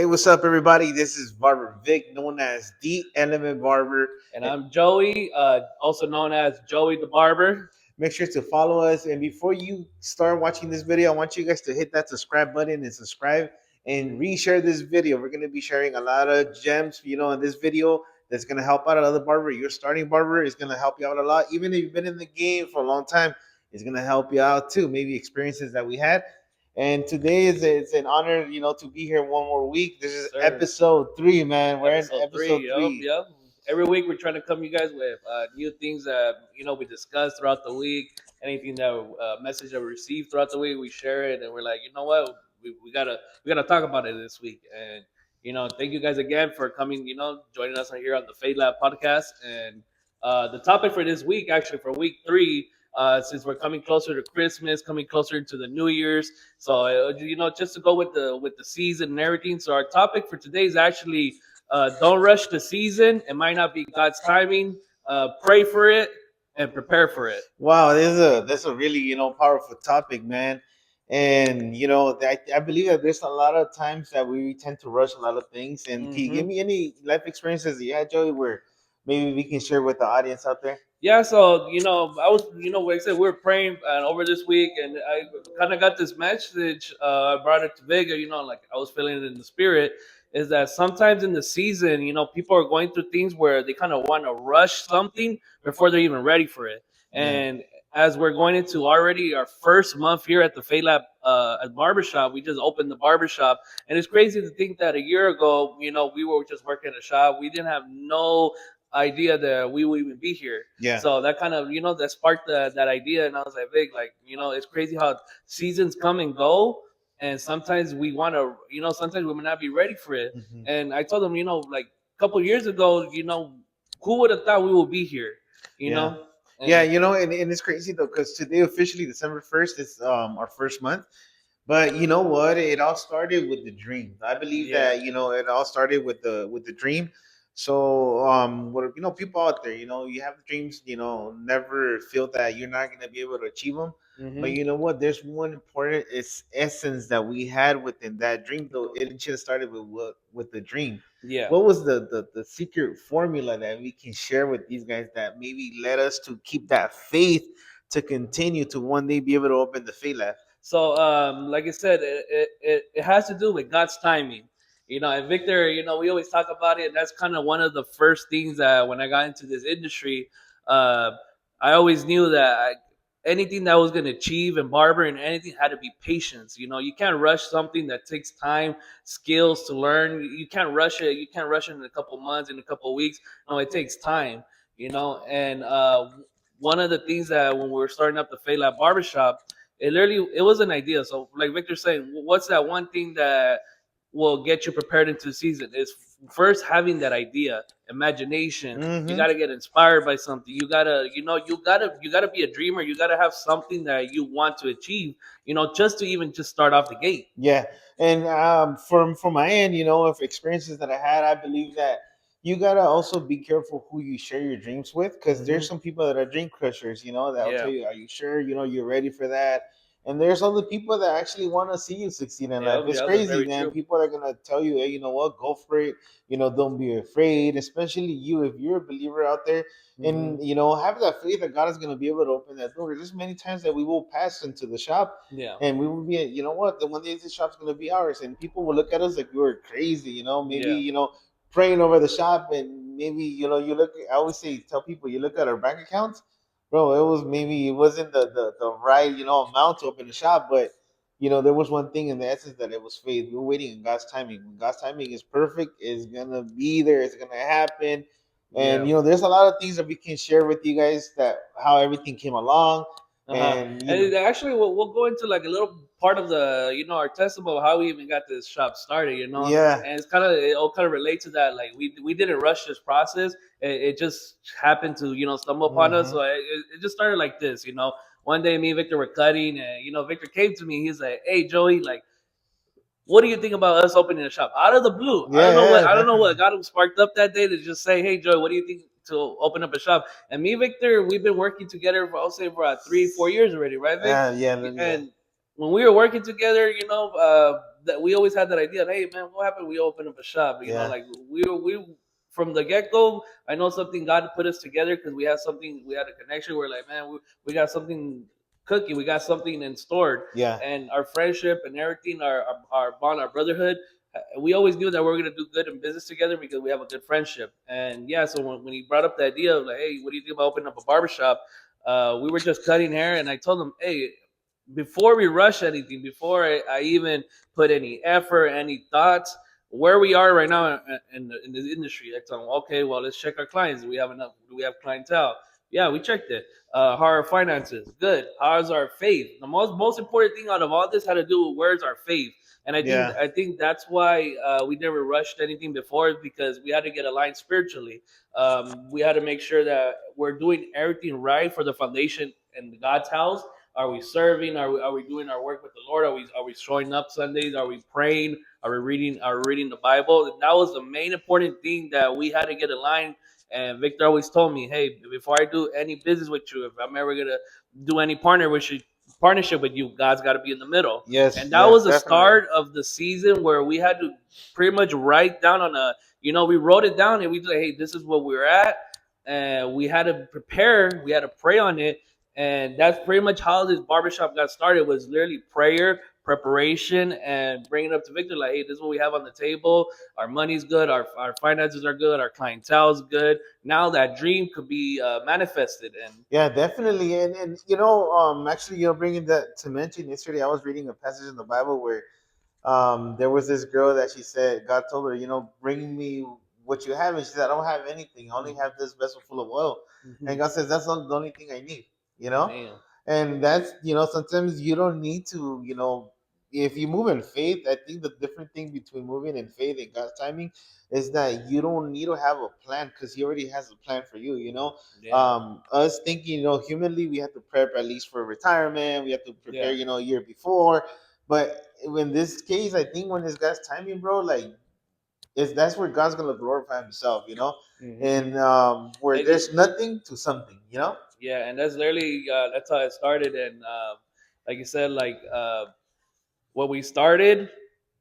what's up, everybody? This is Barber Vic, known as the Element Barber. And I'm Joey, also known as Joey the Barber. Make sure to follow us. And before you start watching this video, I want you guys to hit that subscribe button and subscribe and reshare this video. We're going to be sharing a lot of gems, in this video that's going to help out another barber. Your starting barber is going to help you out a lot. Even if you've been in the game for a long time, it's going to help you out too. Maybe experiences that we had. And today is it's an honor, to be here one more week. This is Sir. episode 3, man. We're in Episode episode three. Yep, 3. yep. Every week we're trying to come you guys with new things that we discuss throughout the week. Anything that message that we receive throughout the week, we share it, and we're like, you know what, we gotta talk about it this week. And thank you guys again for coming. Joining us on here on the Fade Lab podcast. And the topic for this week, actually for week 3. Since we're coming closer to Christmas, coming closer to the New Year's, so just to go with the season and everything. So our topic for today is actually don't rush the season. It might not be God's timing. Pray for it and prepare for it. Wow, this is a really powerful topic, man. And I believe that there's a lot of times that we tend to rush a lot of things. And can you give Hmm. me any life experiences that you had, Joey, where maybe we can share with the audience out there? Yeah, so I was, like I said, we were praying over this week, and I kind of got this message. I brought it to Vega, like I was feeling it in the spirit. Is that sometimes in the season, people are going through things where they kind of want to rush something before they're even ready for it. Yeah. And as we're going into already our first month here at the Fade Lab at barbershop, we just opened the barbershop, and it's crazy to think that a year ago, we were just working at a shop. We didn't have no idea that we would even be here. Yeah. So that kind of, that sparked that idea. And I was like, Vic, like, it's crazy how seasons come and go. And sometimes we want to, sometimes we may not be ready for it. Mhm. And I told them, like a couple years ago, who would have thought we would be here, you Yeah. know? Yeah, And and it's crazy though, because today officially December 1st is our first month. But you know what? It all started with the dream. I believe yeah. that it all started with the dream. So what people out there, you have dreams, never feel that you're not gonna be able to achieve them. But Hmm. you know what? There's one important essence that we had within that dream, though. It just started with the dream. Yeah. What was the secret formula that we can share with these guys that maybe led us to keep that faith to continue to one day be able to open the Faith Lab? So, like I said, it has to do with God's timing. And Victor, we always talk about it. That's kind of one of the first things that when I got into this industry, uh, I always knew that anything that I was going to achieve in barber and anything had to be patience. You can't rush something that takes time, skills to learn. You can't rush it. You can't rush it in a couple months, in a couple weeks. No, it takes time. And one of the things that when we were starting up the Fade Lab Barbershop, it was an idea. So like Victor's saying, what's that one thing that will get you prepared into the season? Is first having that idea, imagination. You Mm-hmm. got to get inspired by something. You gotta be a dreamer. You gotta have something that you want to achieve, just to even just start off the gate. Yeah, and from my end, of experiences that I had, I believe that you gotta also be careful who you share your dreams with, because Hmm. there's some people that are dream crushers, that'll tell Yeah. you, "Are you sure? You're ready for that?" And there's other people that actually want to see you succeed in life. Yeah, It's yeah, that's crazy, very man. true. People are gonna tell you, "Hey, you know what? Go for it. Don't be afraid." Especially you, if you're a believer out there, Hmm. and have that faith that God is gonna be able to open that door. There's many times that we will pass into the shop Yeah. and we will be, the one day this shop's gonna be ours, and people will look at us like we were crazy, maybe Yeah. praying over the shop, and maybe you look. I always tell people, you look at our bank accounts, bro. It wasn't the right amount to open the shop, but there was one thing in the essence that it was faith. We were waiting in God's timing. When God's timing is perfect, it's gonna be there. It's gonna happen. And Yeah. there's a lot of things that we can share with you guys that how everything came along, Uh-huh. and And actually, we'll go into like a little part of the, our testimony of how we even got this shop started. yeah. And it all kind of relate to that. Like we didn't rush this process. It just happened to, stumble upon us. Hmm. So it just started like this. One day me and Victor were cutting, and Victor came to me. He's like, "Hey, Joey, like, what do you think about us opening a shop out of the blue?" I Yeah, don't know what yeah, I don't know what definitely. got him sparked up that day to just say, "Hey, Joey, what do you think to open up a shop?" And me, Victor, we've been working together for I'll say for 3-4 years already, right, Vic? Yeah, yeah. And when we were working together, that we always had that idea. Hey man, what happened? We open up a shop. You know, Yeah. like we from the get go. I know something God put us together because we had something. We had a connection. We're like, man, we got something cooking. We got something in stored, Yeah. and our friendship and everything, our bond, our brotherhood. We always knew that we are gonna do good in business together because we have a good friendship. And yeah, so when he brought up the idea of like, hey, what do you think about opening up a barbershop? We were just cutting hair, and I told him, hey, before we rush anything, before I even put any effort, any thoughts, where we are right now in the industry, I tell them, okay, well, let's check our clients. Do we have enough? Do we have clientele? Yeah, we checked it. How are our finances? Good. How's our faith? The most important thing out of all this had to do with where's our faith. And Yeah. I think that's why we never rushed anything before because we had to get aligned spiritually. We had to make sure that we're doing everything right for the foundation and God's house. Are we serving? Are we doing our work with the Lord? Are we showing up Sundays? Are we praying? Are we reading the Bible? And that was the main important thing that we had to get aligned. And Victor always told me, hey, before I do any business with you, if I'm ever gonna do any partnership with you, God's got to be in the middle. Yes. And that Yes. was the Definitely. start of the season where we had to pretty much write down on a, we wrote it down and we like, hey, this is what we're at. And we had to prepare, we had to pray on it, and that's pretty much how this barbershop got started. Was literally prayer, preparation, and bringing it up to Victor like, hey, this is what we have on the table. Our money's good, our finances are good, our clientele is good. Now that dream could be manifested. And Yeah, definitely. And actually, bringing that to mention, yesterday I was reading a passage in the Bible where there was this girl that she said God told her, bring me what you have, and she said, I don't have anything. I only have this vessel full of oil. And mm-hmm. God says, that's not the only thing I need. You know, Man. and that's sometimes you don't need to, if you move in faith. I think the different thing between moving in faith and God's timing is that you don't need to have a plan because He already has a plan for you. Yeah. Us thinking, humanly, we have to prep at least for retirement. We have to prepare, Yeah. a year before. But in this case, I think when it's God's timing, bro, like that's where God's gonna glorify Himself. Mm-hmm. And where Like, there's nothing to something. yeah, and that's literally that's how it started. And like you said, like when we started,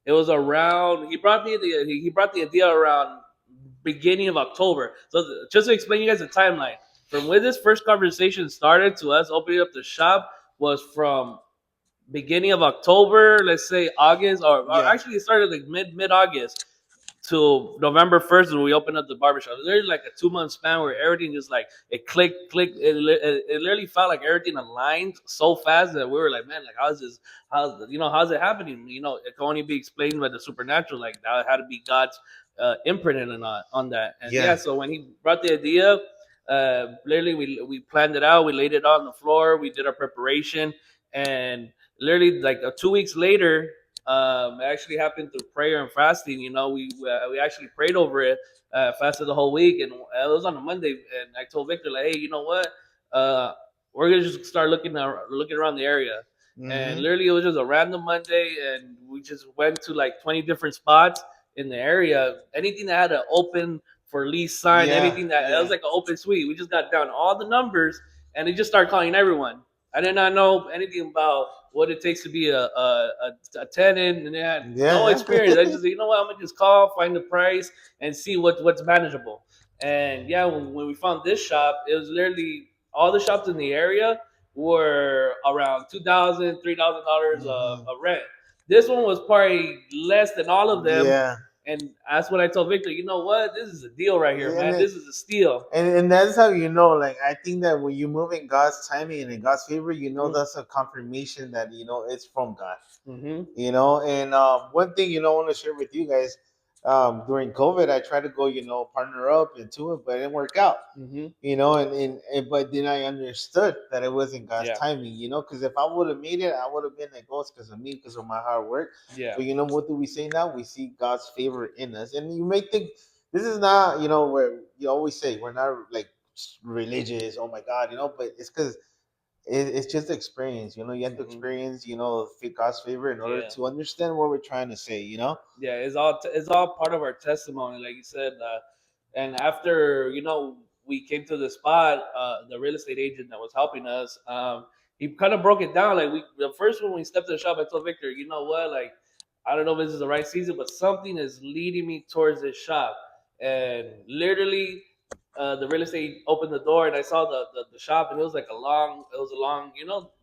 it was around. He brought the idea around beginning of October. So just to explain you guys the timeline, from when this first conversation started to us opening up the shop was from beginning of October, let's say August, or Yeah. actually it started like mid August till November 1st when we opened up the barbershop. There's like a 2 month span where everything just like it clicked. It literally felt like everything aligned so fast that we were like, man, like how's this? How's it happening? It can only be explained by the supernatural. Like that had to be God's imprint on that. And yeah, Yeah. so when he brought the idea, literally we planned it out. We laid it on the floor. We did our preparation, and literally like 2 weeks later, it actually happened through prayer and fasting. We actually prayed over it, fasted the whole week, and it was on a Monday. And I told Victor like, hey, you know what? Uh, we're gonna just start looking around the area. And Mm-hmm. literally, it was just a random Monday, and we just went to like 20 different spots in the area. Anything that had an open for lease sign, Yeah. anything that it was Yeah. like an open suite. We just got down all the numbers, and they just started calling everyone. I did not know anything about what it takes to be a tenant, and they had no Yeah. experience. I just, I'm gonna just call, find the price, and see what's manageable. And yeah, when we found this shop, it was literally all the shops in the area were around $2,000, $3,000 Mm-hmm. of rent. This one was probably less than all of them, Yeah. and that's when I told Victor, you know what, this is a deal right here, And man. it, This is a steal. and that's how like I think that when you move in God's timing and in God's favor, Mm-hmm. that's a confirmation that it's from God. Mm-hmm. And one thing I want to share with you guys, during COVID, I tried to go partner up into it, but it didn't work out. Mm-hmm. And but then I understood that it wasn't God's Yeah. timing. Because if I would have made it, I would have been like, oh, it's because of me, because of my hard work. Yeah. But what do we say now? We see God's favor in us. And you may think this is not, where you always say we're not like religious, oh my God, but it's because it's just experience. You have to Mm-hmm. experience, God's favor in order Yeah. to understand what we're trying to say. Yeah, it's all part of our testimony, like you said. And after we came to the spot, the real estate agent that was helping us, he kind of broke it down. Like the first when we stepped to the shop, I told Victor, you know what, like I don't know if this is the right season, but something is leading me towards this shop. And literally, the real estate opened the door, and I saw the shop, and it was a long,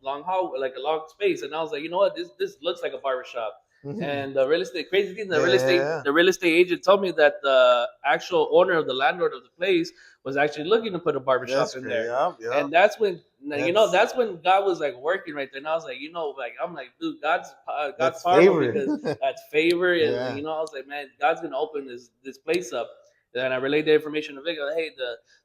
long hall, like a long space. And I was like, you know what, this looks like a barber shop. Mhm. And the real estate, crazy thing, Yeah, yeah, yeah. the real estate agent told me that the actual owner of the landlord of the place was actually looking to put a barber That's shop in great. there. Yep, yep. And that's when, That's that's when God was like working right there. And I was like, like I'm like, dude, God's that's powerful favorite. because that's favor. And Yeah. I was like, man, God's gonna open this place up. And I relayed the information to Vic. Like, hey,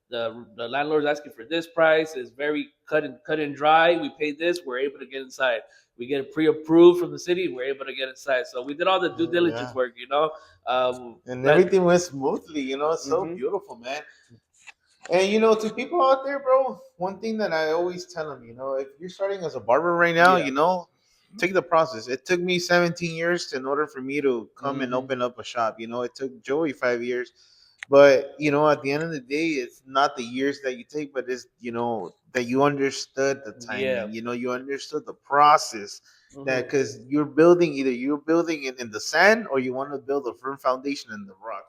the landlord's asking for this price. It's very cut and dry. We pay this. We're able to get inside. We get it pre-approved from the city. We're able to get inside. So we did all the due Oh, diligence yeah. work. And Let. everything went smoothly. It's so Mm-hmm. beautiful, man. And to people out there, bro, one thing that I always tell them, if you're starting as a barber right now, Yeah. take the process. It took me 17 years in order for me to come and Mm-hmm. open up a shop. It took Joey 5 years. But at the end of the day, it's not the years that you take, but it's that you understood the Yeah. timing. You understood the process. That Mm-hmm. because you're building it in the sand or you want to build a firm foundation in the rock.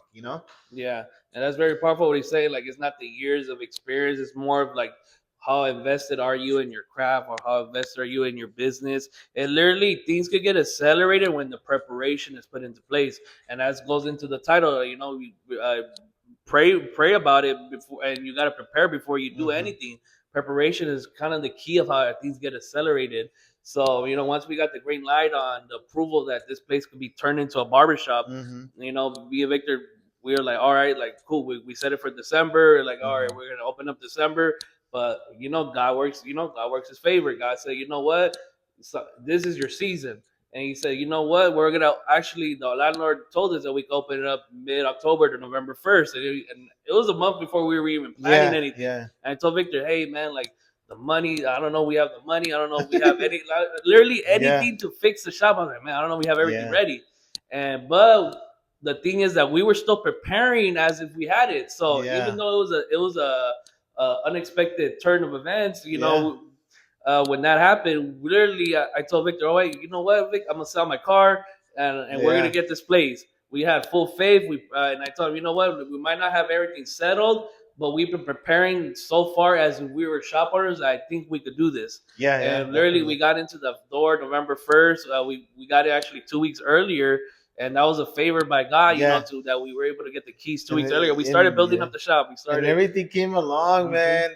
Yeah, and that's very powerful. What he's saying, like, it's not the years of experience; it's more of like how invested are you in your craft, or how invested are you in your business. And literally, things could get accelerated when the preparation is put into place, and that goes into the title. Pray about it before, and you got to prepare before you do Hmm. anything. Preparation is kind of the key of how things get accelerated. So once we got the green light on the approval that this place could be turned into a barbershop, Hmm. me and Victor, we were like, all right, like cool, we set it for December, like all right, Hmm. we're gonna open up December. But God works his favor. God said, you know what, this is your season. And he said, you know what? We're gonna actually. The landlord told us that we could open it up mid-October to November 1st, and it was a month before we were even planning Yeah, anything. yeah, And I told Victor, hey man, like the money, I don't know. We have the money. I don't know if we have literally yeah, anything to fix the shop. I was like, man, I don't know. We have everything yeah, ready. And but the thing is that we were still preparing as if we had it. So even yeah, though it was a unexpected turn of events, yeah, when that happened, literally, I told Victor, "Oh wait, you know what, Vic? I'm gonna sell my car, and we're gonna yeah, get this place." We had full faith. And I told him, "You know what? We might not have everything settled, but we've been preparing so far as we were shop owners. I think we could do this." yeah, yeah, And literally, we definitely. got into the door November 1st. We got it actually 2 weeks earlier, and that was a favor by God, Yeah, to that we were able to get the keys two and weeks earlier. We started and building yeah, up the shop. We and started. everything came along, Hmm. man,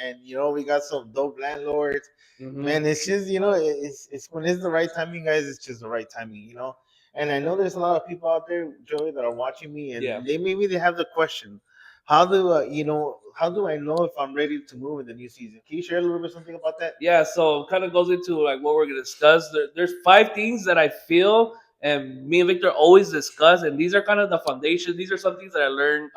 and we got some dope landlords. Hmm. Man, it's just it's when it's the right timing, guys. It's just the right timing. And I know there's a lot of people out there, Joey, that are watching me, Yeah. and they have the question, how do I know if I'm ready to move in the new season? Can you share a little bit something about that? Yeah, so kind of goes into like what we're gonna discuss. There's 5 things that I feel, and me and Victor always discuss, and these are kind of the foundation. These are some things that I learned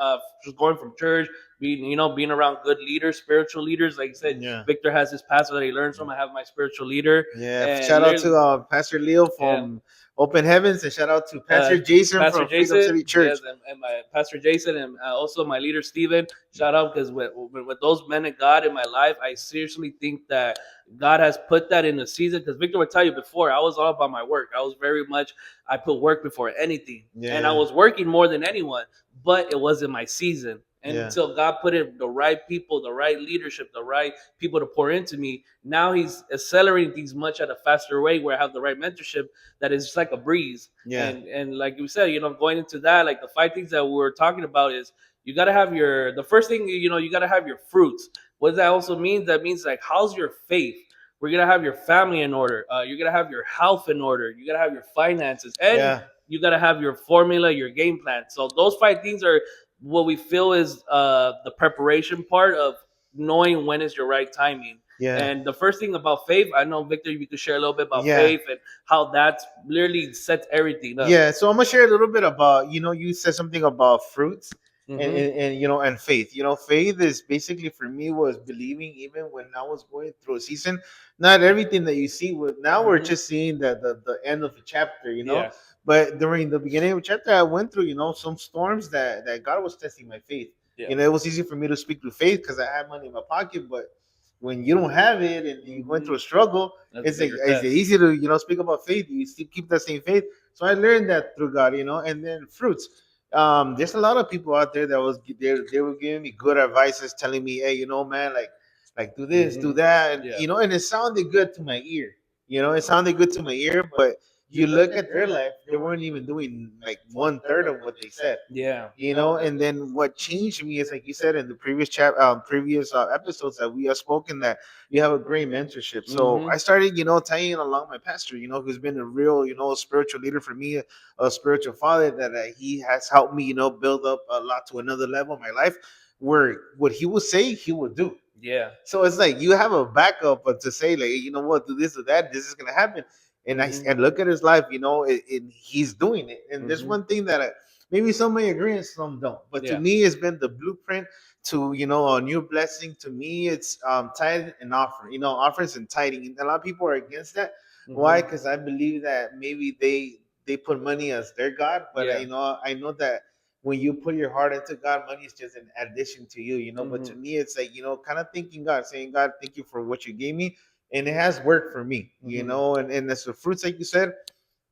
just going from church, being around good leaders, spiritual leaders. Like I said, Yeah. Victor has his pastor that he learns from. I have my spiritual leader, Yeah, and shout out literally, to Pastor Leo yeah, from Open Heavens, and shout out to uh, Pastor Jason Pastor from Freedom Jason, City Church. yes, and my Pastor Jason, and also my leader Steven. Shout out, because with those men of God in my life, I seriously think that God has put that in the season. Because Victor would tell you before, I was all about my work. I was very much, I put work before anything, and I Yeah, was working more than anyone, but it wasn't my season. And yeah, until God put in the right people, the right leadership, the right people to pour into me, now He's accelerating things much at a faster way, where I have the right mentorship that is just like a breeze. yeah, And like you said, going into that, like the 5 things that we were talking about is, you got to have the first thing, you got to have your fruits. What that also means, that means like, how's your faith? We're gonna have your family in order. You're gonna have your health in order. You gotta have your finances, and yeah, you gotta have your formula, your game plan. So those 5 things are what we feel is the preparation part of knowing when is your right timing. yeah. And the first thing about faith, I know Victor, you could share a little bit about Yeah. faith and how that literally sets everything up. Yeah, so I'm gonna share a little bit about you said something about fruits and Mm-hmm. and faith. Faith is basically for me was believing even when I was going through a season. Not everything that you see with now we're Mm-hmm. just seeing the end of the chapter. Yeah. But during the beginning of the chapter, I went through some storms that God was testing my faith. Yeah. It was easy for me to speak through faith because I had money in my pocket, but when you don't have it and you're going Mm-hmm. through a struggle, That's a it's like bigger it's test. easy to speak about faith. You still keep that same faith, So I learned that through God, you know. And then fruits. There's a lot of people out there that they were giving me good advices, telling me, hey, you know, man, like do this, do Hmm. that, and Yeah. you know, and it sounded good to my ear. You know, it sounded good to my ear, but you look at their life, they weren't even doing like one third of what they said. Yeah. You know, and then what changed me is like you said in the previous episodes that we have spoken, that you have a great mentorship. So Hmm. I started, you know, tying along my pastor, you know, who's been a real, you know, spiritual leader for me, a spiritual father, that he has helped me, you know, build up a lot to another level in my life, where what he will say he will do. Yeah. So it's like you have a backup to say, like, you know what, do this or that, this is gonna happen. And look at his life, you know, he's doing it. And there's Hmm. one thing that maybe some may agree and some don't, but to Yeah. me, it's been the blueprint to, you know, a new blessing. To me, it's tithe and offering, you know, offerings and tithing. And a lot of people are against that. Why? Hmm. Because I believe that maybe they put money as their god, but Yeah. you know, I know that when you put your heart into God, money is just an addition to you, you know. But Hmm. to me, it's like, you know, kind of thanking God, saying, God, thank you for what you gave me. And it has worked for me, you Hmm. know, and that's the fruits, like you said.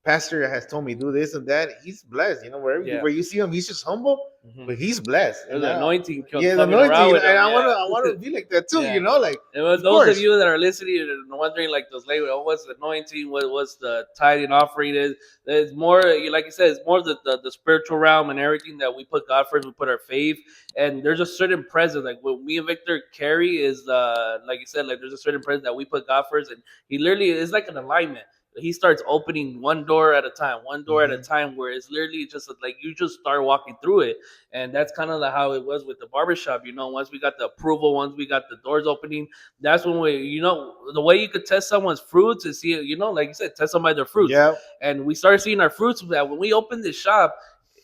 Pastor has told me do this and that. He's blessed, you know, Yeah. where you see him, he's just humble, Hmm. but he's blessed. There's And an anointing yeah, the coming anointing, around you know, with and him. I want Yeah. to be like that too, you Yeah. know, like, And with of those of course. you that are listening and wondering, like those labels, oh, what's the anointing? What's the tithing offering? Is it's more, like you said, it's more the spiritual realm and everything that we put God first. We put our faith, and there's a certain presence. Like what me and Victor carry is, like you said, like there's a certain presence that we put God first, and He literally is like an alignment. He starts opening one door at a Hmm. time, where it's literally just like you just start walking through it. And that's kind of how it was with the barbershop. Once we got the approval, once we got the doors opening, that's when the way you could test someone's fruits is see, like you said, test somebody their fruits. Yeah. And we started seeing our fruits that when we opened this shop.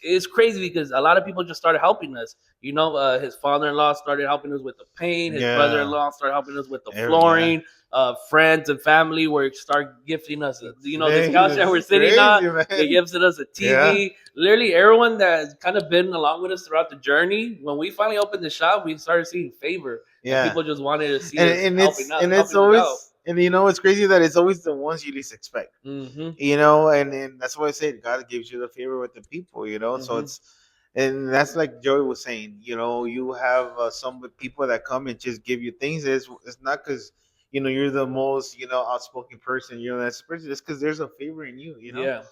It's crazy because a lot of people just started helping us. His father-in-law started helping us with the paint. His Yeah. brother-in-law started helping us with the Yeah. flooring. Friends and family were start gifting us. This Dang, couch that this we're is sitting on, crazy, they man. gifted us a Yeah. TV. Literally, everyone that's kind of been along with us throughout the journey. When we finally opened the shop, we started seeing favor, and Yeah. people just wanted to see and us and helping it's out, and it's helping us out. always, and you know, it's crazy that it's always the ones you least expect, Hmm. you know. And that's why I say God gives you the favor with the people, you know. So Hmm. it's, and that's like Joey was saying, you know, you have some people that come and just give you things. It's not because, you know, you're the most, you know, outspoken person, you're that person. It's because there's a favor in you, you know. Yeah.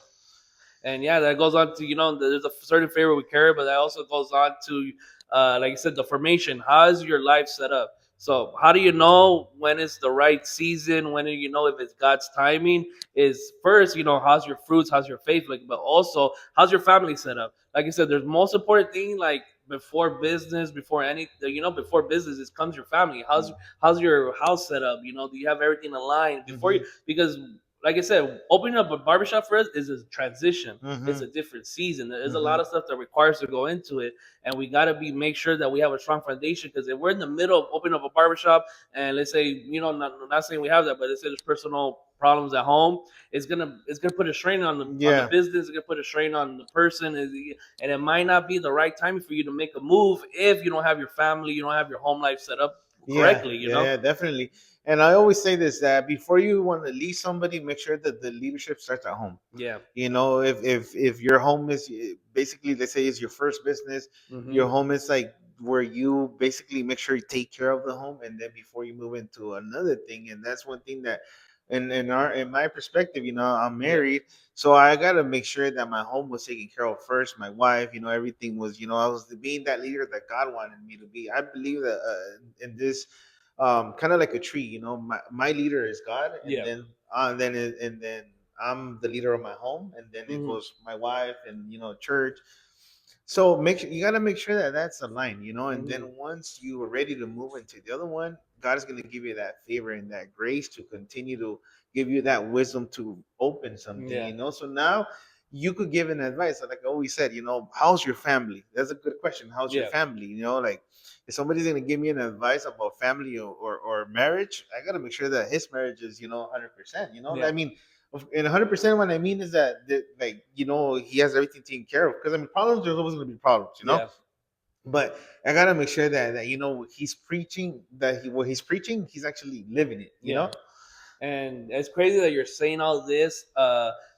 And yeah, that goes on to there's a certain favor we carry, but that also goes on to like I said, the formation. How is your life set up? So how do you know when it's the right season? When do you know if it's God's timing? Is first, how's your fruits, how's your faith, like, but also how's your family set up? Like I said, there's most important thing, like before business, before any, before business, it comes your family. How's your house set up? Do you have everything aligned before you? Mm-hmm. Because like I said, opening up a barbershop for us is a transition. It's Mm-hmm. a different season. There's a Mm-hmm. lot of stuff that requires to go into it, and we gotta make sure that we have a strong foundation. Because if we're in the middle of opening up a barbershop, and let's say, not saying we have that, but let's say there's personal problems at home, it's gonna put a strain on the Yeah. business. It's gonna put a strain on the person, and it might not be the right time for you to make a move if you don't have your family, you don't have your home life set up Yeah, correctly. yeah, definitely. And I always say this, that before you want to lead somebody, make sure that the leadership starts at home. Yeah. You know, if your home is basically, let's say, is your first business, Hmm. your home is like where you basically make sure you take care of the home, and then before you move into another thing. And that's one thing that, in my perspective, you know, I'm Yeah. married, so I gotta make sure that my home was taken care of first. My wife, you know, everything was, you know, I was being that leader that God wanted me to be. I believe that in this, kind of like a tree, you know, my leader is God, Yeah. and then I'm the leader of my home, and then it Hmm. goes my wife and, you know, church. So make sure you got to make sure that that's aligned, you know. And then Hmm. once you are ready to move into the other one, God is going to give you that favor and that grace to continue to give you that wisdom to open something, Yeah. you know. So now you could give an advice, like I always said, you know, how's your family? That's a good question. How's your Yeah. family? You know, like if somebody's going to give me an advice about family or marriage, I got to make sure that his marriage is, you know, 100%. You know, Yeah. I mean, and 100%, what I mean is that, like, you know, he has everything taken care of. Because I mean, problems, there's always going to be problems, you know. Yeah. But I gotta make sure that you know he's preaching, that what he's preaching, he's actually living it, you Yeah. know. And it's crazy that you're saying all this.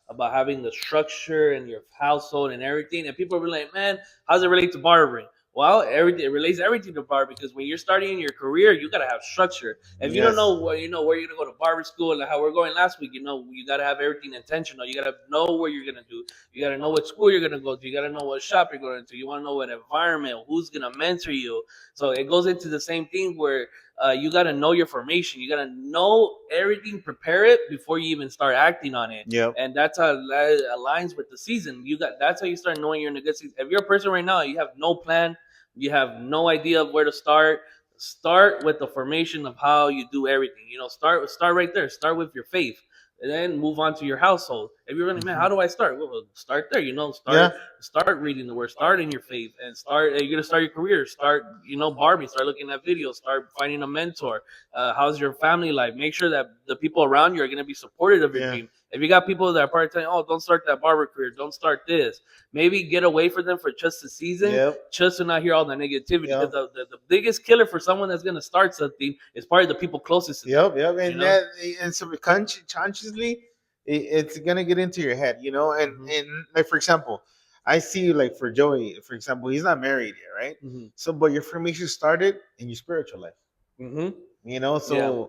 about having the structure in your household and everything. And people are like, man, how's it relate to barbering? Well, everything it relates everything to barber because when you're starting in your career, you gotta have structure. If you don't Yes. know where you're gonna go to barber school and how we're going last week, you gotta have everything intentional. You gotta know where you're gonna do. You gotta know what school you're gonna go to. You gotta know what shop you're going to. You want to know what environment, who's gonna mentor you. So it goes into the same thing where you got to know your formation. You got to know everything, prepare it before you even start acting on it. Yep. And that's how that aligns with the season. That's how you start knowing you're in a good season. If you're a person right now, you have no plan, you have no idea of where to start. Start with the formation of how you do everything. Start right there. Start with your faith and then move on to your household. If you're running, man, how do I start? Well, start there. Yeah. Start reading the word, start in your faith, and start. You're gonna start your career. Start, barbing. Start looking at videos. Start finding a mentor. How's your family life? Make sure that the people around you are gonna be supportive of your Yeah. dream. If you got people that are part time, oh, don't start that barber career. Don't start this. Maybe get away from them for just a season, Yep. just to not hear all the negativity. Because Yep. the biggest killer for someone that's gonna start something is probably the people closest to them. Yep. Yep. You And know. that, and subconsciously, it's gonna get into your head, Hmm. and like for example, I see like for Joey, for example, he's not married yet, right? Hmm. So, but your formation started in your spiritual life, Hmm. Yeah.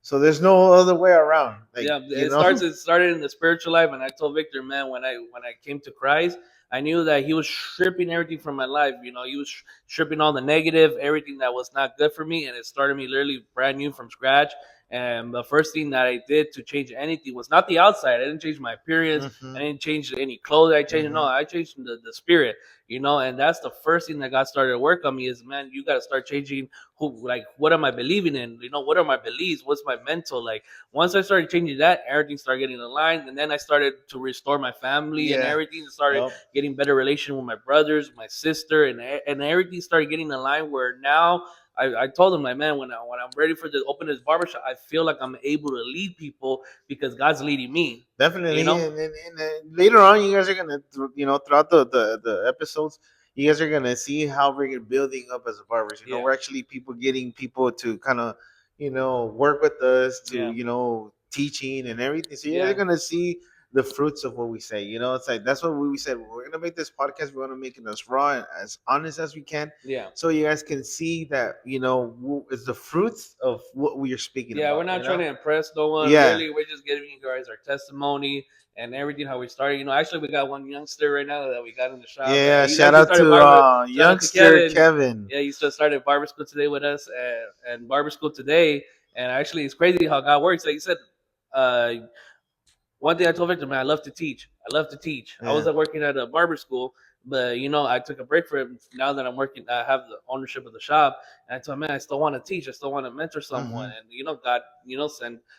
so there's no other way around, like Yeah, it started in the spiritual life, and I told Victor, man, when I came to Christ, I knew that he was stripping everything from my life. He was stripping all the negative, everything that was not good for me, and it started me literally brand new from scratch. And the first thing that I did to change anything was not the outside. I didn't change my appearance. I hmm didn't change any clothes. I changed no. hmm I changed the spirit. And that's the first thing that God started to work on me is, man, you got to start changing what am I believing in? What are my beliefs? What's my mental like? Once I started changing that, everything started getting aligned, and then I started to restore my family and yeah. everything. Started Yep. getting better relation with my brothers, my sister, and everything started getting aligned. Where now I told them like, man, when I'm ready for this open this barbershop, I feel like I'm able to lead people because God's leading me. You Definitely, know? and later on, you guys are gonna, throughout the episodes, you guys are gonna see how we're building up as a barbers. Yeah, We're actually getting people to kind of, work with us to, yeah, teaching and everything. So you guys are yeah, gonna see the fruits of what we say. It's like that's what we said. We're gonna make this podcast. We want to make it as raw and as honest as we can, yeah. so you guys can see that it's the fruits of what we are speaking Yeah, we're about. not trying to impress no one. Yeah. Literally, we're just giving you guys our testimony and everything how we started. Actually, we got one youngster right now that we got in the shop. Yeah, He's shout actually out started to barber. Shout out to youngster Kevin. Kevin. Yeah, he just started barber school today with us and barber school today. And actually, it's crazy how God works. Like you said, uh, one thing I told Victor, man, I love to teach. I love to teach. I was Yeah. working at a barber school, but I took a break for it. Now that I'm working, I have the ownership of the shop, and I told him, man, I still want to teach. I still want to mentor someone, hmm and God,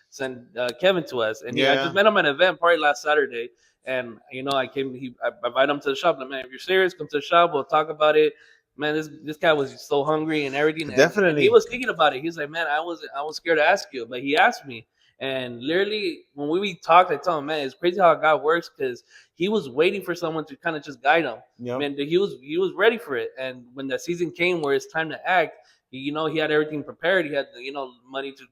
send Kevin to us, and I just Yeah. met him at an event probably last Saturday, and I invited him to the shop. Like, man, if you're serious, come to the shop. We'll talk about it. Man, this guy was so hungry and everything, and he Definitely. was thinking about it. He was like, man, I was scared to ask you, but he asked me. And literally, when we talked, I told him, man, it's crazy how God works because he was waiting for someone to kind of just guide him. Yep. Man, he was ready for it. And when the season came where it's time to act, he had everything prepared. He had money to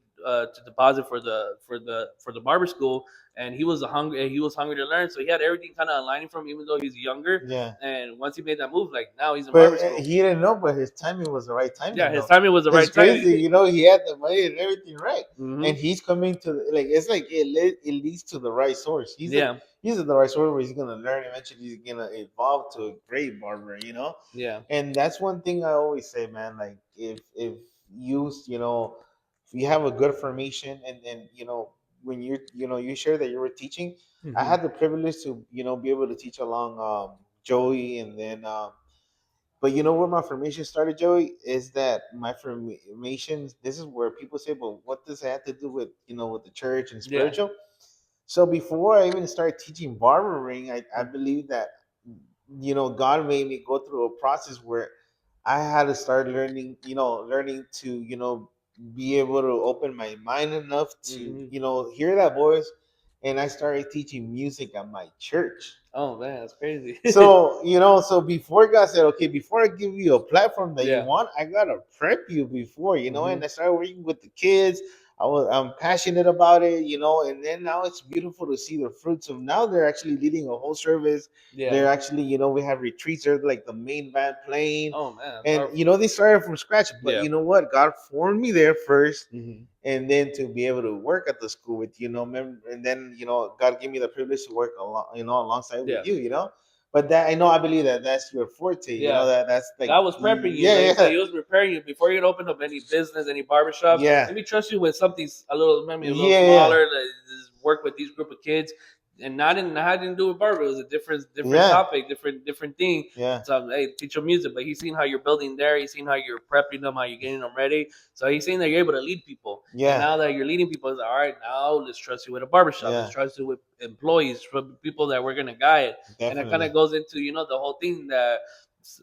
deposit for the barber school, and he was hungry to learn. So he had everything kind of aligning from him, even though he's younger. Yeah. And once he made that move, like now he's in But barber school. he didn't know, but his timing was the right Yeah, timing, his though. timing was the It's right timing. crazy, he had the money and everything right, Hmm. and he's coming to like it's like it leads to the right source. Yeah, He's at the right source where he's gonna learn. Eventually, he's gonna evolve to a great barber. yeah. And that's one thing I always say, man. Like if if you have a good formation, and when you share that you were teaching, I Hmm. had the privilege to be able to teach along Joey, and then but you know where my formation started, Joey, is that my formation. This is where people say, "But what does it have to do with with the church and Yeah. spiritual?" So before I even started teaching barbering, I believe that God made me go through a process where I had to start learning, learning to be able to open my mind enough to Hmm. hear that voice, and I started teaching music at my church. Oh man, that's crazy. So, so before God said, okay, before I give you a platform that you Yeah. want, I gotta prep you before, Hmm. and I started working with the kids. I'm passionate about it, you know, and then now it's beautiful to see the fruits of now they're actually leading a whole service. They're Yeah. actually, you know, we have retreats, they're like the main band playing. Oh man, And you powerful. know, they started from scratch, but Yeah. you know what? God formed me there first, Hmm. and then to be able to work at the school with you know, and then you know, God gave me the privilege to work along, you know, alongside with Yeah. you, you know. But that I know, I believe that that's your forte, you know, Yeah. that's like, God was prepping you. Like you yeah, said, yeah, He was preparing you before you could open up any business, any barbershop. yeah, Let me trust you with something a little, maybe a little yeah, yeah, smaller. Like, just work with these group of kids, and not didn't do with barber. It was a different yeah, topic, different thing. yeah, So hey, teach them music, but he's seen how you're building there. He's seen how you're prepping them, how you're getting them ready. So he's seen that you're able to lead people. And yeah, now that you're leading people, it's like, all right, now let's trust you with a barbershop. Let's yeah, trust you with employees, from people that we're gonna guide. And it kind definitely, of goes into the whole thing that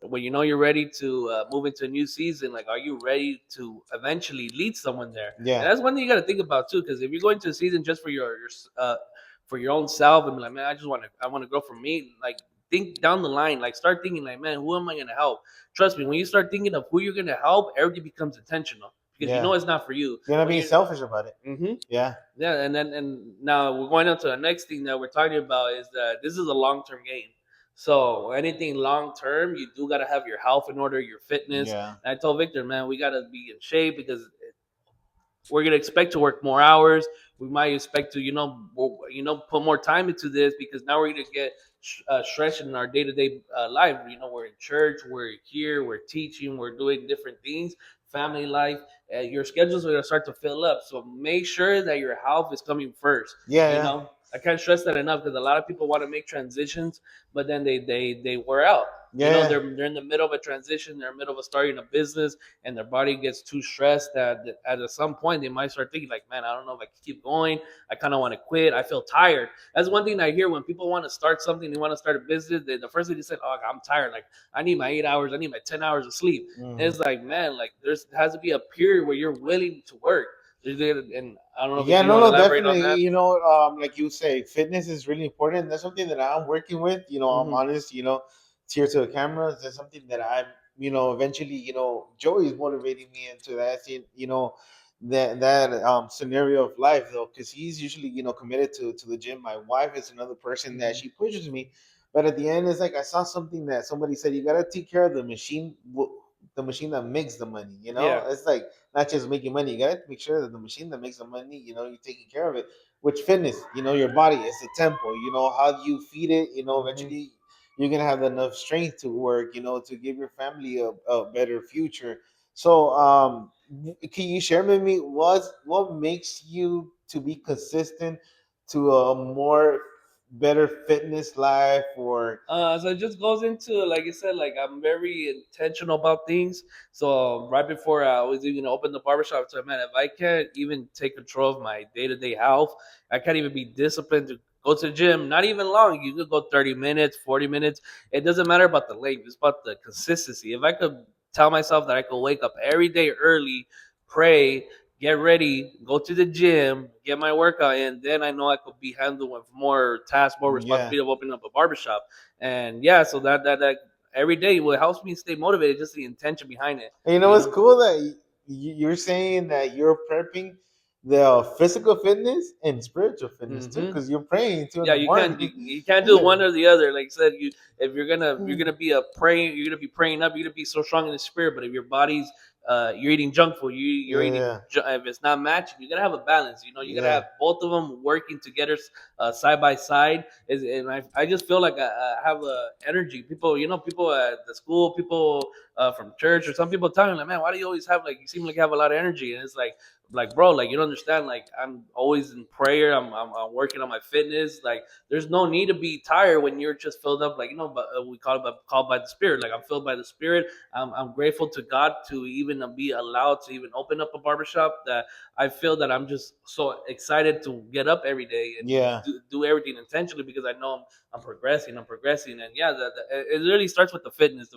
when you know you're ready to move into a new season, like are you ready to eventually lead someone there? And yeah, that's one thing you got to think about too, because if you're going to a season just for your own self and be like, man, I want to grow for me, like think down the line, like start thinking like, man, who am I going to help? Trust me, when you start thinking of who you're going to help, everything becomes intentional because you yeah. know it's not for you You're not when being you selfish about it. mm-hmm. Yeah, Yeah, and now we're going on to the next thing that we're talking about is that this is a long term game. So anything long term, you do gotta have your health in order, your fitness. yeah, And I told Victor, man, we gotta be in shape because we're gonna expect to work more hours. We might expect to, put more time into this because now we're gonna get stressed in our day to day life. You know, we're in church, we're here, we're teaching, we're doing different things, family life. Your schedules are gonna start to fill up. So make sure that your health is coming first. yeah, You yeah, know, I can't stress that enough because a lot of people want to make transitions, but then they wear out. You know, yeah, they're in the middle of a transition, they're in the middle of starting a business, and their body gets too stressed that at some point they might start thinking like, man, I don't know if I can keep going. I kind of want to quit. I feel tired. That's one thing I hear when people want to start something, they want to start a business. The first thing they say, oh, I'm tired. Like I need my 8 hours. I need my 10 hours of sleep. yeah. And it's like, man, like there has to be a period where you're willing to work. And I don't know if Yeah, you no, want to no, elaborate on definitely. that. You know, like you say, fitness is really important. That's something that I'm working with. You know, I'm Hmm. honest. You know, tear to the cameras. That's something that I'm. You know, eventually, you know, Joey is motivating me into that. You know, that scenario of life though, because he's usually committed to the gym. My wife is another person that Hmm. she pushes me, but at the end, it's like I saw something that somebody said you gotta take care of the machine that makes the money. You know, Yeah. it's like not just making money. You gotta make sure that the machine that makes the money, you're taking care of it. Which fitness, your body is a temple. You know how do you feed it. Hmm. Eventually you're gonna have enough strength to work. To give your family a better future. So, can you share with me what makes you to be consistent to a more better fitness life or So it just goes into like you said, like I'm very intentional about things. So right before I was even open the barbershop, I said, man, if I can't even take control of my day to day health, I can't even be disciplined to go to the gym. Not even long. You could go 30 minutes, 40 minutes. It doesn't matter about the length. It's about the consistency. If I could tell myself that I could wake up every day early, pray, get ready, go to the gym, get my workout in, then I know I could be handling with more tasks, more yeah. responsibility of opening up a barbershop. And yeah, so that every day what helps me stay motivated, just the intention behind it, And you know you what's know. cool that you're saying that you're prepping the physical fitness and spiritual fitness too, Hmm. because you're praying too in Yeah, the you can't morning. you can't do one or the other. Like I said, you if you're gonna be a praying, you're gonna be praying up, you're gonna be so strong in the spirit. But if your body's you're eating junk food, you're eating Yeah, if it's not matching, you gotta have a balance. You know, you gotta yeah, have both of them working together side by side. And I just feel like I have energy. People, people at the school, people from church, or some people tell me like, man, why do you always have like you seem like you have a lot of energy? And it's like bro, like you don't understand, like I'm always in prayer, I'm working on my fitness, like there's no need to be tired when you're just filled up, like but we called by the spirit, like I'm filled by the spirit. I'm grateful to God to even be allowed to even open up a barbershop, that I feel that I'm just so excited to get up every day and yeah, do everything intentionally because I know I'm progressing. And yeah, it really starts with the fitness.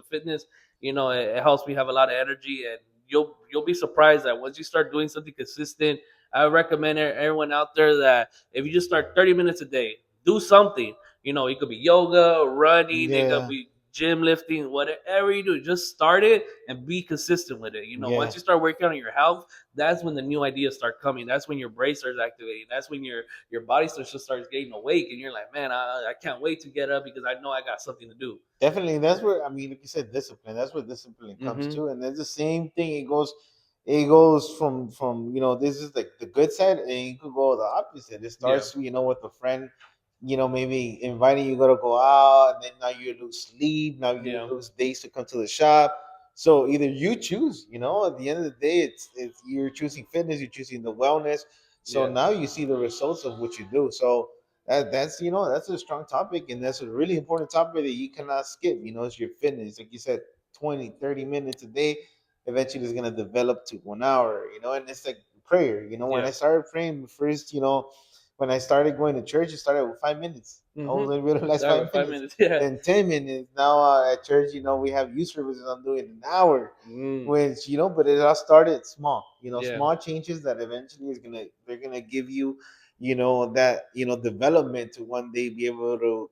It helps me have a lot of energy, and you'll be surprised that once you start doing something consistent. I recommend everyone out there that if you just start 30 minutes a day, do something. It could be yoga, running, it could yeah. be gym lifting, whatever you do, just start it and be consistent with it. Yeah. Once you start working on your health, that's when the new ideas start coming. That's when your brain starts activating. That's when your body starts getting awake, and you're like, man, I can't wait to get up because I know I got something to do. Definitely, that's where I mean, like you said, discipline. That's where discipline comes Mm-hmm. to, and it's the same thing. It goes from this is like the good side, and you could go the opposite. It Yeah. starts with a friend, maybe inviting you to go out, and then now you lose sleep. Now you Yeah. lose days to come to the shop. So either you choose. At the end of the day, it's you're choosing fitness, you're choosing the wellness. So Yeah. now you see the results of what you do. So that's a strong topic, and that's a really important topic that you cannot skip. It's your fitness, like you said, 20-30 minutes a day eventually is going to develop to 1 hour. And it's like prayer. When Yeah. I started praying first, when I started going to church, it started with 5 minutes. I was Mm-hmm. able to realize Start with five five minutes minutes. Yeah. then 10 minutes. Now at church, we have youth services. I'm doing an hour, Mm. which but it all started small. Yeah. Small changes that eventually they're gonna give you that development to one day be able to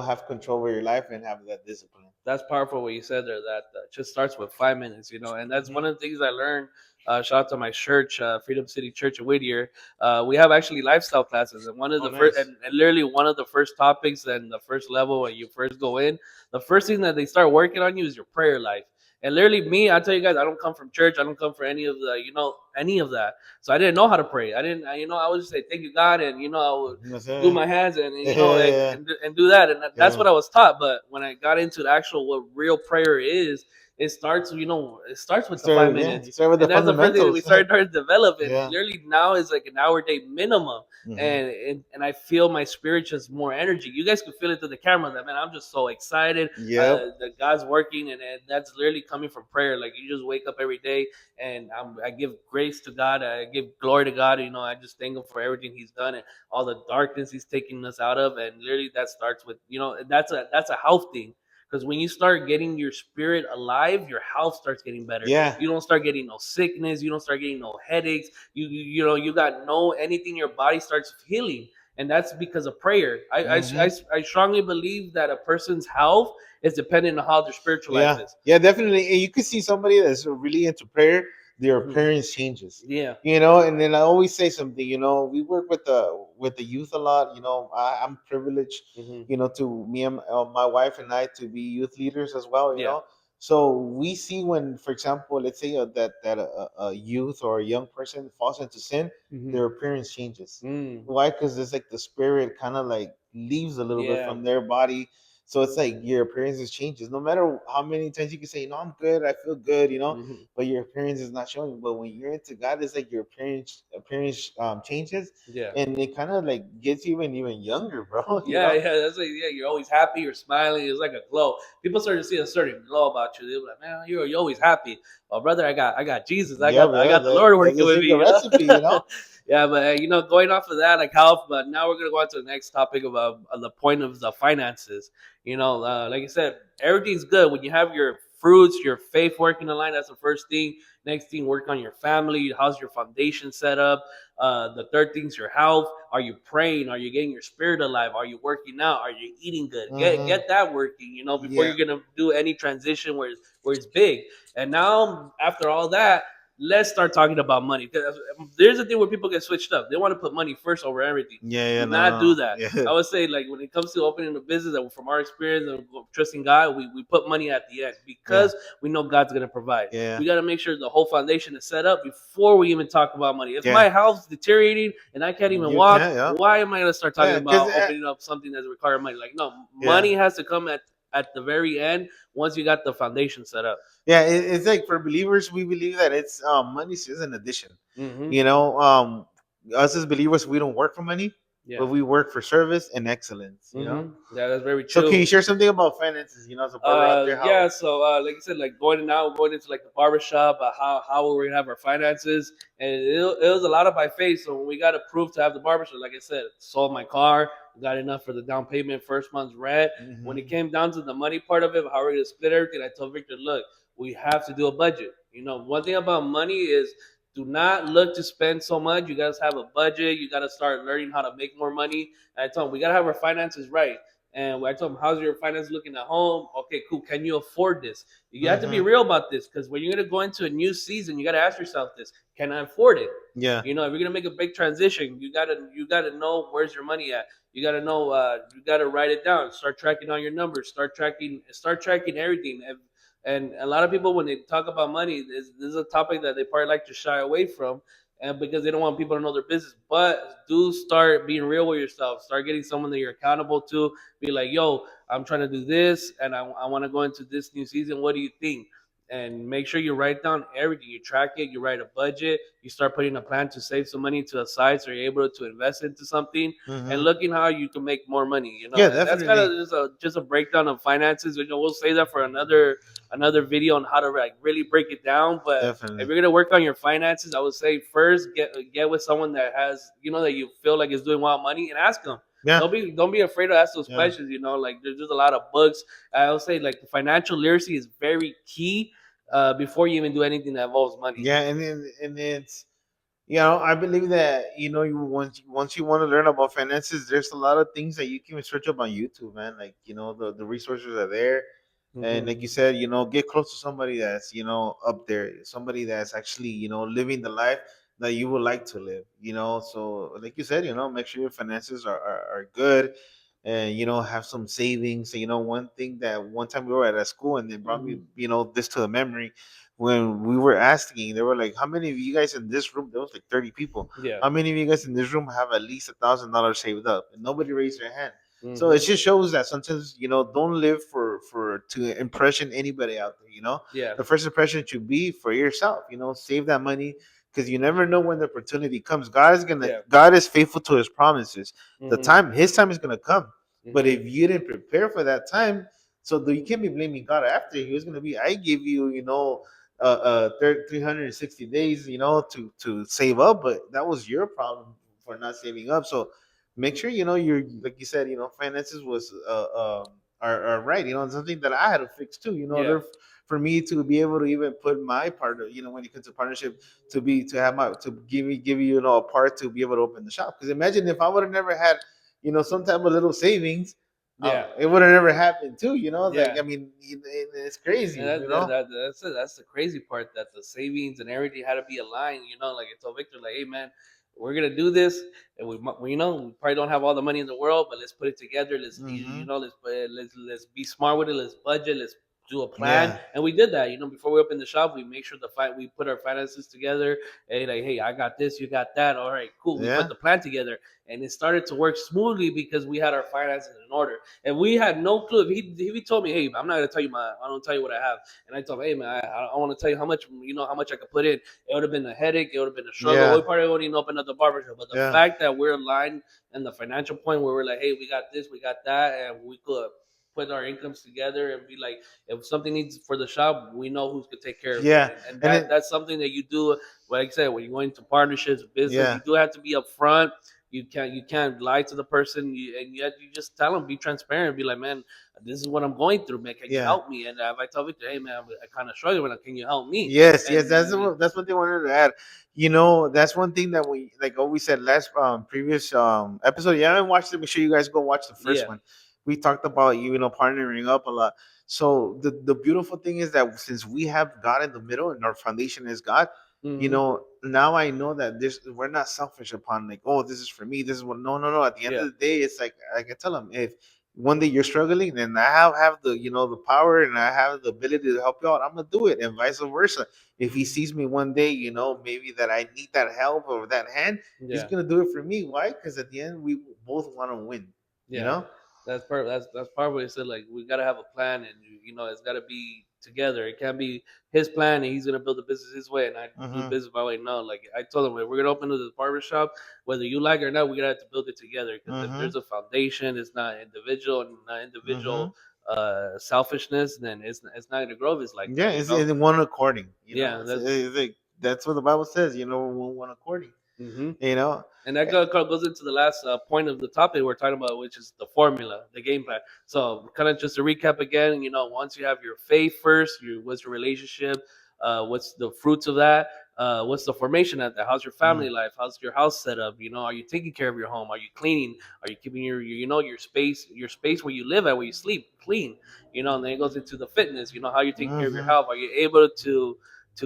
have control over your life and have that discipline. That's powerful what you said there. That just starts with 5 minutes, and that's one Hmm. of the things I learned. Shout out to my church, Freedom City Church in Whittier. We have actually lifestyle classes, and one of Oh, the first, nice. and literally one of the first topics, and the first level when you first go in, the first thing that they start working on you is your prayer life. And literally, me, I tell you guys, I don't come from church. I don't come from any of any of that. So I didn't know how to pray. I didn't, I would just say thank you God, and I would That's glue it. my hands and Yeah, and do that, and that's yeah, what I was taught. But when I got into the actual what real prayer is, it starts with the five You minutes, start with the and that's the first thing that we fundamentals. started developing. And Yeah. literally now is like an hour day minimum, Hmm. and I feel my spirit just more energy. You guys can feel it through the camera. That man, I'm just so excited. Yep. That God's working, and that's literally coming from prayer. Like you just wake up every day, and I give grace to God. I give glory to God. I just thank Him for everything He's done, and all the darkness He's taking us out of. And literally that starts with that's a health thing, because when you start getting your spirit alive, your health starts getting better. Yeah. You don't start getting no sickness, you don't start getting no headaches, you got no anything, your body starts healing. And that's because of prayer. Hmm. I strongly believe that a person's health is dependent on how their spiritual life Yeah, is. yeah, definitely. And you could see somebody that's really into prayer, their Hmm. appearance changes. Yeah. And then I always say something. We work with the youth a lot. I'm privileged. Hmm. To me and my wife and I to be youth leaders as well. Yeah. So we see when, for example, let's say that a youth or a young person falls into sin, Hmm. their appearance changes. Mm. Why? Because it's like the spirit kind of like leaves a little bit Yeah. from their body, so it's like your appearances changes. No matter how many times you can say, "No, I'm good. I feel good," Hmm. but your appearance is not showing. But when you're into God, it's like your appearance changes, Yeah. and it kind of like gets you even younger, bro. Yeah, yeah, that's like, yeah. You're always happy. You're smiling. It's like a glow. People start to see a certain glow about you. They're like, man, you're always happy. Well, brother, I got Jesus. I Yeah, got I yeah. got the Lord That's working the with me. secret recipe. Yeah, but going off of that, like health. But now we're gonna go on to the next topic of the point of the finances. Like I said, everything's good when you have your fruits, your faith working in line. That's the first thing. Next thing, work on your family. How's your foundation set up? The third thing's your health. Are you praying? Are you getting your spirit alive? Are you working out? Are you eating good? Hmm. Get that working. Before Yeah, you're gonna do any transition where it's big. And now after all that, let's start talking about money. Because there's a thing where people get switched up. They want to put money first over everything. yeah, yeah. Do No, not no, do no. that. Yeah, I would say, like, when it comes to opening a business, and from our experience and trusting God, we put money at the end yeah, because we know God's gonna provide. yeah, We got to make sure the whole foundation is set up before we even talk about money. If yeah. my health's deteriorating and I can't even You walk, can, yeah, why am I going to start talking yeah. Because about opening up something that requires money? Like, no, yeah. money has to come at the very end once you got the foundation set up. Yeah, it's like for believers, we believe that it's money is an addition. Mm-hmm. You know, um, us as believers, we don't work for money, Yeah. but we work for service and excellence. Mm-hmm. Yeah, that's very So can you true. share something about finances? As a barber out there, how? Yeah, so like I said, like going into like the barber shop, how we're gonna have our finances, and it was a lot of by faith. So when we got approved to have the barber shop, like I said, sold my car, got enough for the down payment, first month's rent. When it Hmm. came down to the money part of it, how we're gonna split everything, I told Victor, look, we have to do a budget. One thing about money is do not look to spend so much. You gotta have a budget. You gotta start learning how to make more money. And I told him we gotta have our finances right. And I told him, how's your finance looking at home? Okay, cool. Can you afford this? You have to be Mm-hmm. real about this, because when you're gonna go into a new season, you gotta ask yourself this: can I afford it? Yeah. You know, if you're gonna make a big transition, you gotta know where's your money at. You gotta know. You gotta write it down. Start tracking all your numbers. Start tracking everything. And a lot of people, when they talk about money, this is a topic that they probably like to shy away from, and because they don't want people to know their business. But do start being real with yourself. Start getting someone that you're accountable to. Be like, yo, I'm trying to do this, and I want to go into this new season. What do you think? And make sure you write down everything. You track it. You write a budget. You start putting a plan to save some money to a side, so you're able to invest into something, and Mm-hmm. looking how you can make more money. Yeah, And that's kind definitely. of just a breakdown of finances. We'll say that for another video on how to like really break it down. But if Definitely. you're gonna work on your finances, I would say first get with someone that has, that you feel like is doing well money, and ask them. Yeah. Don't be afraid to ask those Yeah. questions. Like there's just a lot of books. I would say like financial literacy is very key, before you even do anything that involves money. Yeah, and it's I believe that you once you want to learn about finances, there's a lot of things that you can search up on YouTube, man. Like the resources are there, and like Hmm. you said, get close to somebody that's up there, somebody that's actually living the life that you would like to live. So like you said, make sure your finances are good, and have some savings. One thing that one time we were at a school, and they brought me Hmm. this to the memory when we were asking, they were like, "How many of you guys in this room?" There was like 30 people. Yeah. How many of you guys in this room have at least $1,000 saved up? And nobody raised their hand. So it Hmm. just shows that sometimes don't live for to impression anybody out there. Yeah. The first impression should be for yourself. Save that money because you never know when the opportunity comes. Yeah. God is faithful to His promises. Hmm. His time is gonna come. But Hmm. if you didn't prepare for that time, you can't be blaming God after. He was gonna be, I give you, 360 days, to save up, but that was your problem for not saving up. So make sure, you're like you said, finances was are right. Something that I had to fix too. Yeah. There for me to be able to even put my part of, when it comes to partnership, to have my to give you, a part to be able to open the shop. Because imagine if I would have never had, some type of little savings, Yeah. it would have never happened too. Like Yeah. I mean, it's crazy. And that's it. That's the crazy part, that the savings and everything had to be aligned. Like I told Victor, like, hey man, we're gonna do this, and we probably don't have all the money in the world, but let's put it together. Let's Hmm. let's be smart with it. Let's budget. Let's do a plan, Yeah. and we did that. Before we opened the shop, we make sure we put our finances together. Hey, like, hey, I got this, you got that. All right, cool. We put Yeah. the plan together, and it started to work smoothly because we had our finances in order. And we had no clue. If he told me, hey, I'm not gonna tell you I don't tell you what I have. And I told him, hey man, I want to tell you how much I could put in. It would have been a headache. It would have been a struggle. We Yeah. probably wouldn't even open up the barbershop. But the Yeah. fact that we're aligned in the financial point where we're like, hey, we got this, we got that, and we could put our incomes together and be like, if something needs for the shop, we know who's gonna take care of it. Yeah. And And that's something that you do. Like I said, when you go into partnerships, business, yeah. you do have to be upfront. You can't lie to the person, and yet you just tell them, be transparent, be like, man, this is what I'm going through, man. Can you Yeah. help me? And if I tell Victor, hey man, I kind of struggling, can you help me? Yes, yes, And that's what they wanted to add. That's one thing that we like always said last previous episode. Yeah, I haven't watched it. Make sure you guys go watch the first yeah, one. We talked about partnering up a lot. So the beautiful thing is that since we have God in the middle and our foundation is God, hmm, now I know that this we're not selfish upon like, oh, this is for me. This is what no, no, no. At the end yeah, of the day, it's like I can tell them, if one day you're struggling and I have the the power and I have the ability to help you out, I'm gonna do it, and vice versa. If he sees me one day, maybe that I need that help or that hand, he's yeah. gonna do it for me. Why? Because at the end we both want to win. You Yeah, know? that's perfect. That's part where he said like we gotta have a plan, and it's gotta be together. It can't be his plan and he's gonna build the business his way, and I do the Mm-hmm. business my way. No, like I told him, if we're gonna open this barber shop, whether you like it or not, we gotta have to build it together. Because if Mm-hmm. there's a foundation, it's not individual and not Mm-hmm. individual selfishness, then it's not gonna grow. If it's like Yeah, that, it's in one according. Yeah, It's like that's what the Bible says. One according. hmm You know. And that goes into the last point of the topic we're talking about, which is the formula, the game plan. So, kind of just to recap again, once you have your faith first, what's your relationship? what's the fruits of that, what's the formation at that, how's your Mm. family life, how's your house set up, are you taking care of your home, are you cleaning, are you keeping your space where you live at, where you sleep, clean, and then it goes into the fitness, how you're taking care of your Mm-hmm. health, are you able to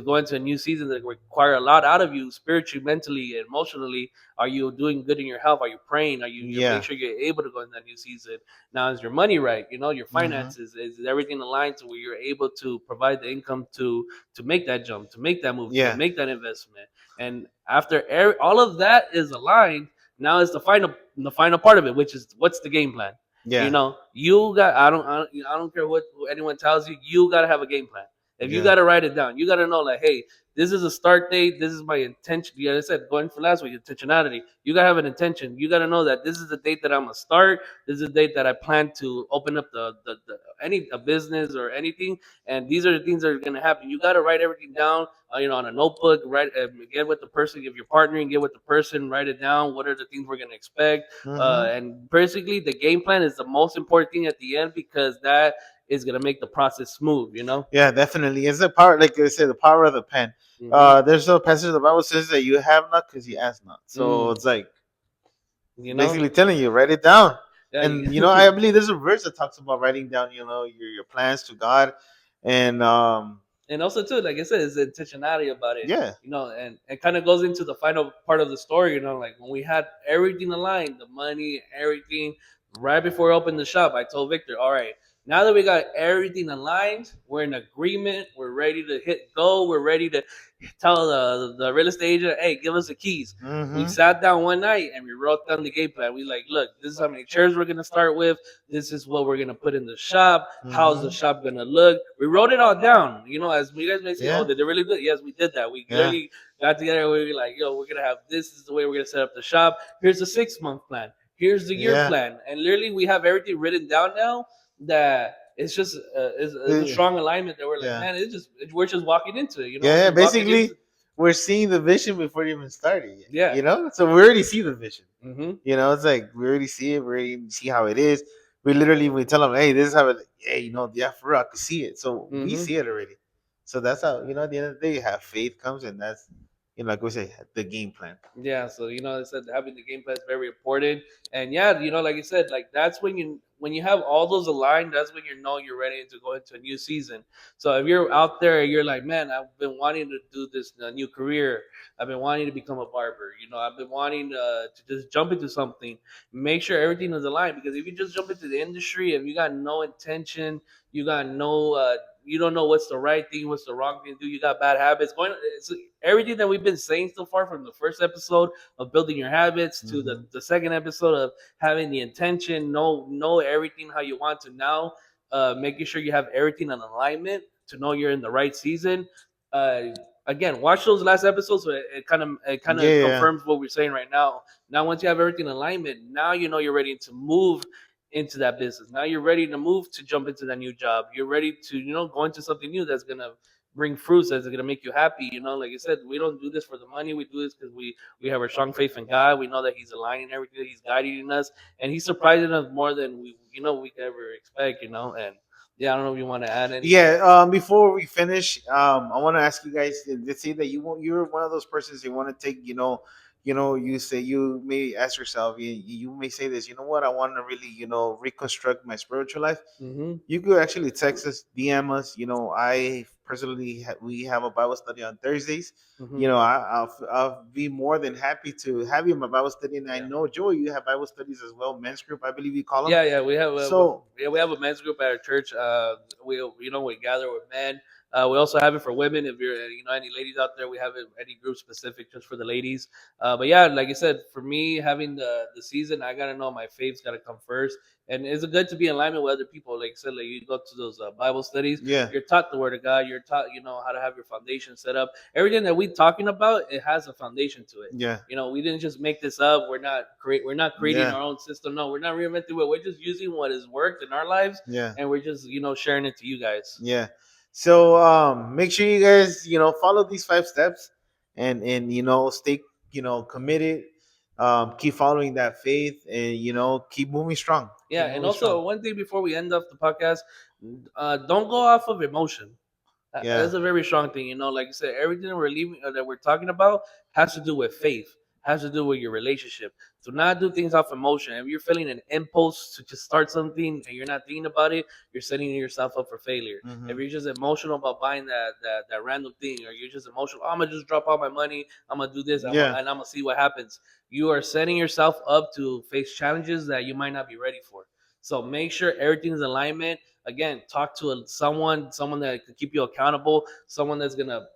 go into a new season that require a lot out of you spiritually, mentally, emotionally. Are you doing good in your health? Are you praying? Are you make Yeah. sure you're able to go in that new season? Now, is your money right? Your Mm-hmm. finances, is everything aligned to where you're able to provide the income to make that jump, to make that move, to Yeah. make that investment? And after all of that is aligned, now is the final part of it, which is what's the game plan. Yeah. You got. I don't care what anyone tells you. You got to have a game plan. If you Yeah. got to write it down, you got to know, like, hey, this is a start date. This is my intention. Yeah, I said going for last week, intentionality. You gotta have an intention. You gotta know that this is the date that I'm gonna start. This is the date that I plan to open up the any a business or anything. And these are the things that are gonna happen. You gotta write everything down. On a notebook. Write. Get with the person. If you're partnering, get with the person. Write it down. What are the things we're gonna expect? Mm-hmm. And basically, the game plan is the most important thing at the end because that is gonna make the process smooth. Yeah, definitely. It's the power, like I said, the power of the pen. Mm-hmm. There's a passage of the Bible says that you have not because you ask not. So Mm. it's like You know. basically telling you write it down. Yeah. And I believe there's a verse that talks about writing down, your plans to God, and And also too, like I said, is the intentionality about it. yeah. And it kind of goes into the final part of the story. Like when we had everything aligned, the money, everything, right before we opened the shop, I told Victor, all right, now that we got everything aligned, we're in agreement, we're ready to hit go, we're ready to tell the real estate agent, hey, give us the keys. We Mm-hmm. sat down one night and we wrote down the game plan. We like, look, this is how many chairs we're gonna start with. This is what we're gonna put in the shop. How's the Mm-hmm. shop gonna look? We wrote it all down. As you guys may say, oh, Yeah. did they really good? Yes, we did that. We Yeah. literally got together. We were like, yo, we're gonna have this. Is the way we're gonna set up the shop. Here's the 6 month plan. Here's the year Yeah. plan. And literally, we have everything written down now. That it's just is a Uh, strong alignment that we're like, Yeah. man, we're just walking into it. Yeah, We're yeah. just walking into. Basically, we're seeing the vision before you even started. Yeah. So we already see the vision. Mm-hmm. It's like we already see it. We already see how it is. We tell them, hey, this is how it. Hey, yeah, for real, I can see it. So we Mm-hmm. see it already. So that's how at the end of the day, you have faith comes, and that's like we say, the game plan. Yeah, so I said having the game plan is very important, and yeah, like I said, like that's when you have all those aligned, that's when you're ready to go into a new season. So if you're out there, you're like, man, I've been wanting to do this new career. I've been wanting to become a barber. I've been wanting to just jump into something. Make sure everything is aligned because if you just jump into the industry, if you got no intention, you got no. You don't know what's the right thing, what's the wrong thing to do. You got bad habits. It's everything that we've been saying so far from the first episode of building your habits to the, Hmm. the second episode of having the intention, know everything how you want to now, making sure you have everything in alignment to know you're in the right season. Uh, Again, watch those last episodes. So it kind of Yeah, confirms what we're saying right now. Now, once you have everything in alignment, now you're ready to move into that business. Now you're ready to move to jump into that new job. You're ready to go into something new that's gonna bring fruits that's gonna make you happy. Like I said, we don't do this for the money. We do this because we have our strong faith in God. We know that He's aligning everything. He's guiding us, and He's surprising us more than we could ever expect. And yeah, I don't know if you want to add anything. yeah. Before we finish, I want to ask you guys. Let's say that you're one of those persons who want to take. You say you may ask yourself. You may say this. You know what? I want to really reconstruct my spiritual life. Mm-hmm. You could actually text us, DM us. I personally we have a Bible study on Thursdays. Mm-hmm. I'll be more than happy to have you in my Bible study. And I Yeah. know, Joey, you have Bible studies as well, men's group, I believe you call them. Yeah, we have So we have a men's group at our church. We gather with men. We also have it for women. If you're any ladies out there, we have it any group specific just for the ladies. But yeah, like I said, for me having the season, I gotta know my faith's gotta come first, and it's good to be in alignment with other people. Like I said, like you go to those Bible studies, yeah, you're taught the Word of God. You're taught how to have your foundation set up. Everything that we're talking about, it has a foundation to it. yeah, We didn't just make this up. We're not creating yeah, our own system. No, we're not reinventing it. We're just using what has worked in our lives, yeah, and we're just sharing it to you guys. yeah. So make sure you guys follow these 5 steps, and stay committed. Keep following that faith, and keep moving strong. Yeah, Keep and moving strong. also one thing before we end off the podcast, don't go off of emotion. Yeah. That's a very strong thing. Like I said, everything that we're leaving that we're talking about has to do with faith, has to do with your relationship. Do not do things off emotion. If you're feeling an impulse to just start something and you're not thinking about it, you're setting yourself up for failure. If Hmm. you're just emotional about buying that random thing, or you're just emotional, I'm gonna just drop all my money, I'm gonna do this, Yeah. and I'm gonna see what happens. You are setting yourself up to face challenges that you might not be ready for. So make sure everything's in alignment. Again, talk to someone that can keep you accountable, someone that's gonna,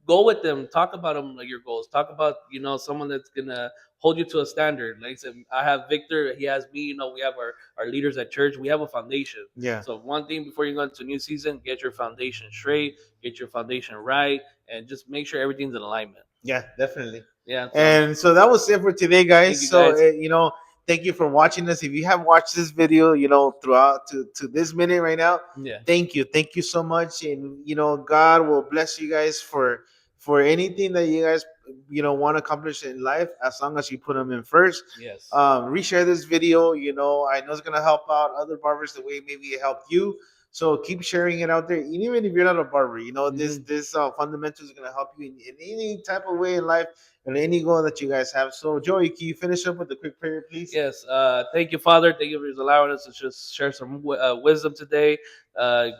go with them, talk about them, like your goals, talk about, someone that's gonna hold you to a standard. Like I said, I have Victor, he has me, we have our leaders at church, we have a foundation. Yeah. So one thing before you go into a new season, get your foundation straight, get your foundation right, and just make sure everything's in alignment. Yeah, definitely. Yeah, so And so that was it for today, thank guys. you So guys. thank you for watching us. If you have watched this video, throughout to this minute right now, Yeah. thank you so much. And God will bless you guys for anything that you guys want to accomplish in life, as long as you put them in first. Yes. Reshare this video. I know it's gonna help out other barbers the way maybe it helped you. So keep sharing it out there, and even if you're not a barber. This Hmm. fundamentals is gonna help you in any type of way in life and any goal that you guys have. So Joey, can you finish up with a quick prayer, please? Yes. Thank you, Father. Thank you for allowing us to just share some wisdom today.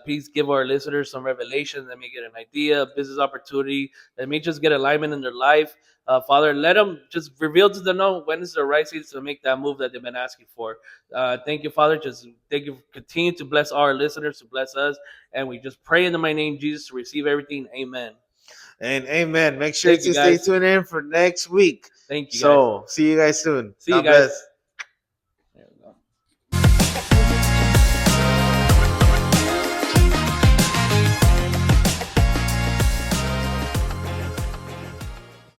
Please give our listeners some revelation that may get an idea, a business opportunity, that may just get alignment in their life. Father, let them just reveal to them know when is the right season to make that move that they've been asking for. Thank you, Father. Just thank you. Continue to bless our listeners, to bless us, and we just pray in the mighty name of Jesus to receive everything. Amen. And amen. Make sure Thank you, to stay guys. tuned in for next week. Thank you, guys. So see you guys soon. See you God guys. bless.